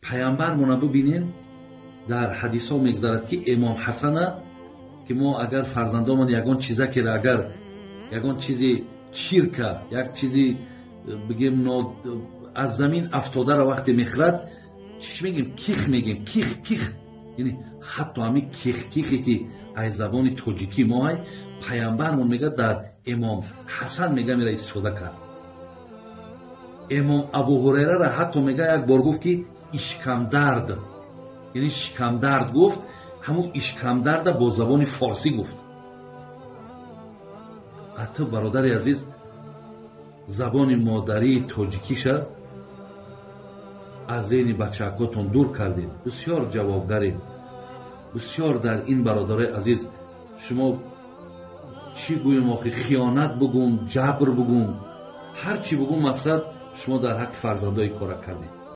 пайғамбармона бибинен дар ҳадисҳо мегзарад ки имом ҳасана ки мо агар фарзандомон ягон чиза кера, агар ягон чизи чирка, як чизи бигем аз замин афтодара вақте мехӯрад, чиш мегем? Ких мегем. Ких яъне ҳатто ҳами кихе ки аз забони тоҷикӣ моай пайғамбармон мегӯяд дар имом ҳасан мега мера истифода кард. имом абу ҳурайрара ҳатто мега як бор гуфт ки ишкамдард, яъне шикамдард гуфт, ҳамун ишкамдарда бо забони форсӣ гуфт. ҳатто бародари азиз, забони модарии тоҷикиша аз зehni бачаҳакотон дур кардед. бисёр ҷавобгаред. бисёр дар ин бародари азиз шумо чӣ гӯем охи хиёнат бугум, ҷабр бугум, ҳар чӣ бугум, мақсад шумо дар ҳаққи фарзандои кора кардед.